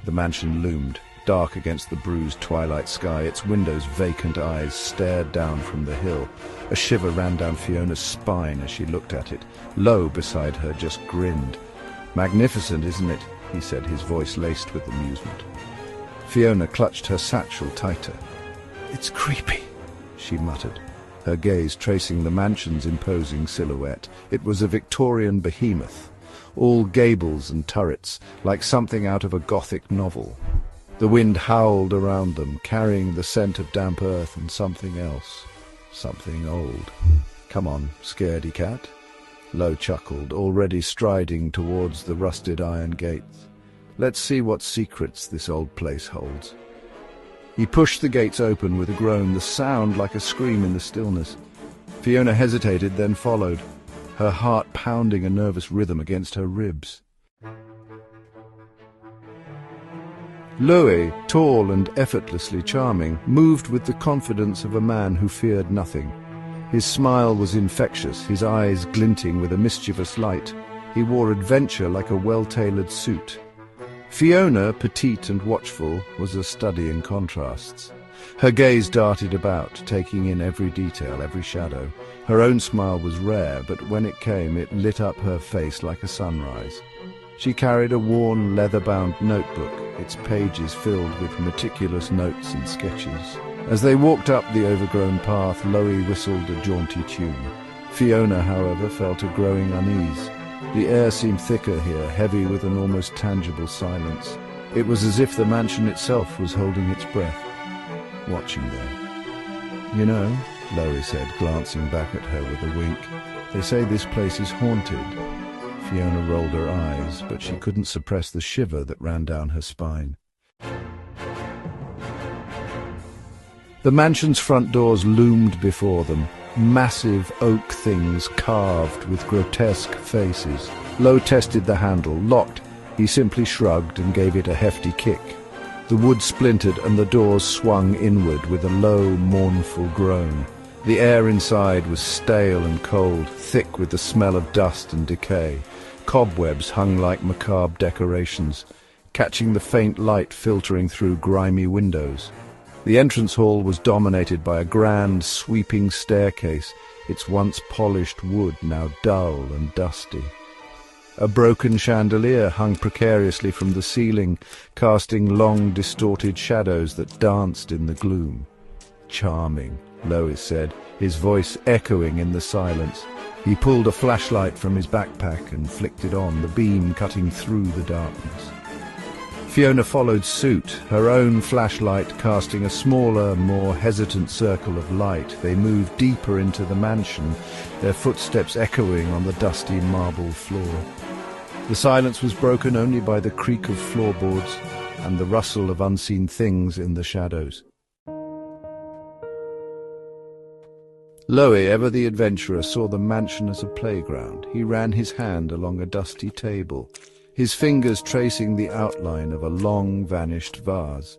The mansion loomed, dark against the bruised twilight sky. Its windows' vacant eyes stared down from the hill. A shiver ran down Fiona's spine as she looked at it. Lo, beside her, just grinned. "Magnificent, isn't it?" he said, his voice laced with amusement. Fiona clutched her satchel tighter. "It's creepy," she muttered, her gaze tracing the mansion's imposing silhouette. It was a Victorian behemoth, all gables and turrets, like something out of a Gothic novel. The wind howled around them, carrying the scent of damp earth and something else. Something old. "Come on, scaredy cat." Lo chuckled, already striding towards the rusted iron gates. "Let's see what secrets this old place holds." He pushed the gates open with a groan, the sound like a scream in the stillness. Fiona hesitated, then followed, her heart pounding a nervous rhythm against her ribs. Louis, tall and effortlessly charming, moved with the confidence of a man who feared nothing. His smile was infectious, his eyes glinting with a mischievous light. He wore adventure like a well-tailored suit. Fiona, petite and watchful, was a study in contrasts. Her gaze darted about, taking in every detail, every shadow. Her own smile was rare, but when it came, it lit up her face like a sunrise. She carried a worn, leather-bound notebook, its pages filled with meticulous notes and sketches. As they walked up the overgrown path, Loie whistled a jaunty tune. Fiona, however, felt a growing unease. The air seemed thicker here, heavy with an almost tangible silence. It was as if the mansion itself was holding its breath, watching them. "You know," Loie said, glancing back at her with a wink, "they say this place is haunted." Fiona rolled her eyes, but she couldn't suppress the shiver that ran down her spine. The mansion's front doors loomed before them, massive oak things carved with grotesque faces. Lo tested the handle, locked. He simply shrugged and gave it a hefty kick. The wood splintered and the doors swung inward with a low, mournful groan. The air inside was stale and cold, thick with the smell of dust and decay. Cobwebs hung like macabre decorations, catching the faint light filtering through grimy windows. The entrance hall was dominated by a grand, sweeping staircase, its once polished wood now dull and dusty. A broken chandelier hung precariously from the ceiling, casting long, distorted shadows that danced in the gloom. "Charming," Lois said, his voice echoing in the silence. He pulled a flashlight from his backpack and flicked it on, the beam cutting through the darkness. Fiona followed suit, her own flashlight casting a smaller, more hesitant circle of light. They moved deeper into the mansion, their footsteps echoing on the dusty marble floor. The silence was broken only by the creak of floorboards and the rustle of unseen things in the shadows. Loie, ever the adventurer, saw the mansion as a playground. He ran his hand along a dusty table, his fingers tracing the outline of a long-vanished vase.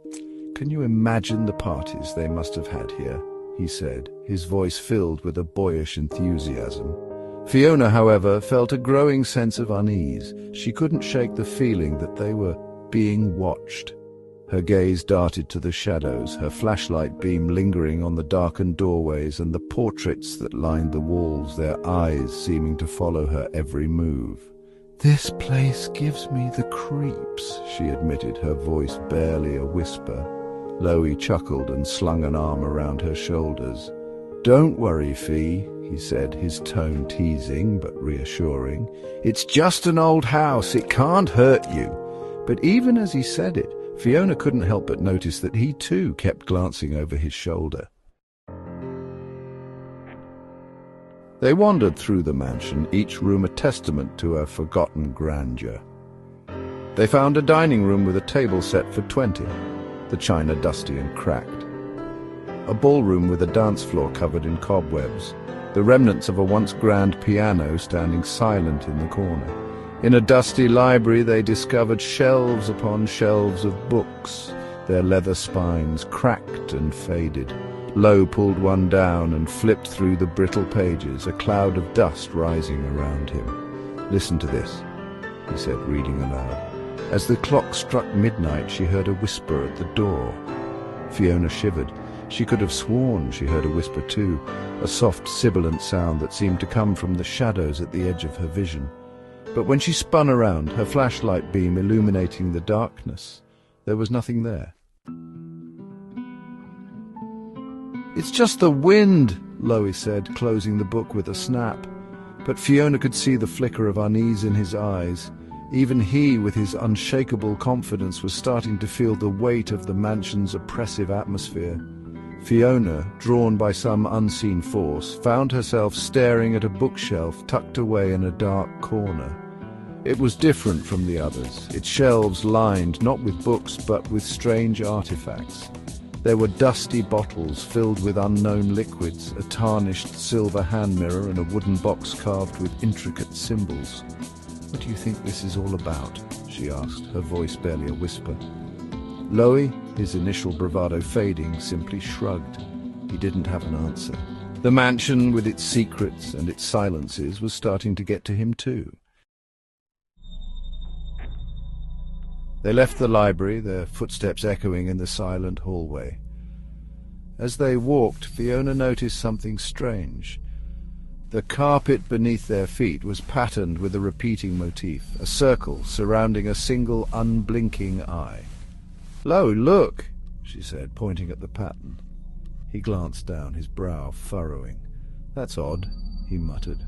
"Can you imagine the parties they must have had here?" he said, his voice filled with a boyish enthusiasm. Fiona, however, felt a growing sense of unease. She couldn't shake the feeling that they were being watched. Her gaze darted to the shadows, her flashlight beam lingering on the darkened doorways and the portraits that lined the walls, their eyes seeming to follow her every move. "This place gives me the creeps," she admitted, her voice barely a whisper. Loie chuckled and slung an arm around her shoulders. "Don't worry, Fee," he said, his tone teasing but reassuring. "It's just an old house, it can't hurt you." But even as he said it, Fiona couldn't help but notice that he too kept glancing over his shoulder. They wandered through the mansion, each room a testament to a forgotten grandeur. They found a dining room with a table set for 20, the china dusty and cracked. A ballroom with a dance floor covered in cobwebs, the remnants of a once grand piano standing silent in the corner. In a dusty library they discovered shelves upon shelves of books, their leather spines cracked and faded. Lo pulled one down and flipped through the brittle pages, a cloud of dust rising around him. "Listen to this," he said, reading aloud. As the clock struck midnight, she heard a whisper at the door. Fiona shivered. She could have sworn she heard a whisper too, a soft, sibilant sound that seemed to come from the shadows at the edge of her vision. But when she spun around, her flashlight beam illuminating the darkness, there was nothing there. "It's just the wind," Loie said, closing the book with a snap. But Fiona could see the flicker of unease in his eyes. Even he, with his unshakable confidence, was starting to feel the weight of the mansion's oppressive atmosphere. Fiona, drawn by some unseen force, found herself staring at a bookshelf tucked away in a dark corner. It was different from the others, its shelves lined not with books but with strange artifacts. There were dusty bottles filled with unknown liquids, a tarnished silver hand mirror and a wooden box carved with intricate symbols. "What do you think this is all about?" she asked, her voice barely a whisper. Loie, his initial bravado fading, simply shrugged. He didn't have an answer. The mansion, with its secrets and its silences, was starting to get to him too. They left the library, their footsteps echoing in the silent hallway. As they walked, Fiona noticed something strange. The carpet beneath their feet was patterned with a repeating motif, a circle surrounding a single unblinking eye. "Loie, look," she said, pointing at the pattern. He glanced down, his brow furrowing. "That's odd," he muttered.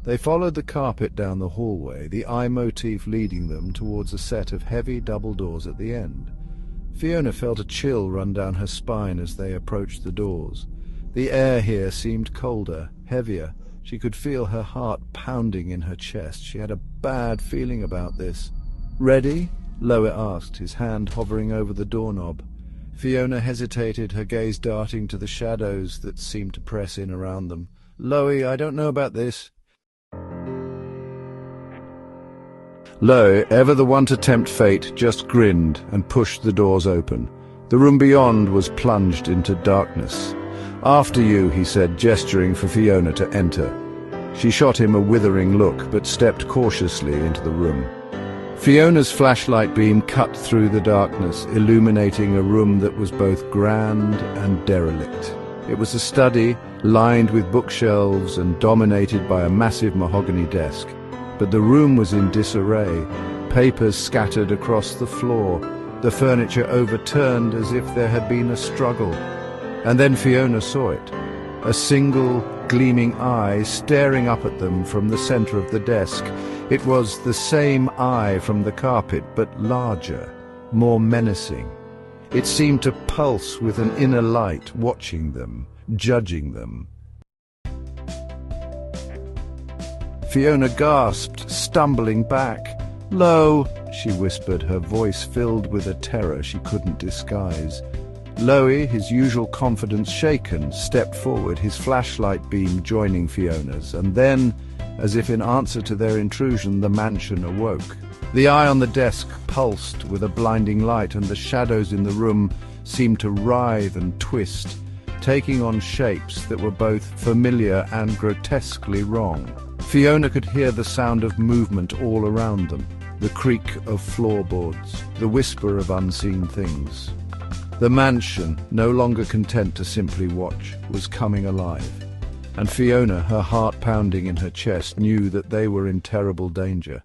They followed the carpet down the hallway, the eye motif leading them towards a set of heavy double doors at the end. Fiona felt a chill run down her spine as they approached the doors. The air here seemed colder, heavier. She could feel her heart pounding in her chest. She had a bad feeling about this. "Ready?" Loie asked, his hand hovering over the doorknob. Fiona hesitated, her gaze darting to the shadows that seemed to press in around them. "Loie, I don't know about this." Loie, ever the one to tempt fate, just grinned and pushed the doors open. The room beyond was plunged into darkness. "After you," he said, gesturing for Fiona to enter. She shot him a withering look, but stepped cautiously into the room. Fiona's flashlight beam cut through the darkness, illuminating a room that was both grand and derelict. It was a study, lined with bookshelves and dominated by a massive mahogany desk. But the room was in disarray, papers scattered across the floor, the furniture overturned as if there had been a struggle. And then Fiona saw it, a single gleaming eye staring up at them from the center of the desk. It was the same eye from the carpet, but larger, more menacing. It seemed to pulse with an inner light, watching them, judging them. Fiona gasped, stumbling back. "Lo," she whispered, her voice filled with a terror she couldn't disguise. Loie, his usual confidence shaken, stepped forward, his flashlight beam joining Fiona's, and then, as if in answer to their intrusion, the mansion awoke. The eye on the desk pulsed with a blinding light, and the shadows in the room seemed to writhe and twist, taking on shapes that were both familiar and grotesquely wrong. Fiona could hear the sound of movement all around them, the creak of floorboards, the whisper of unseen things. The mansion, no longer content to simply watch, was coming alive. And Fiona, her heart pounding in her chest, knew that they were in terrible danger.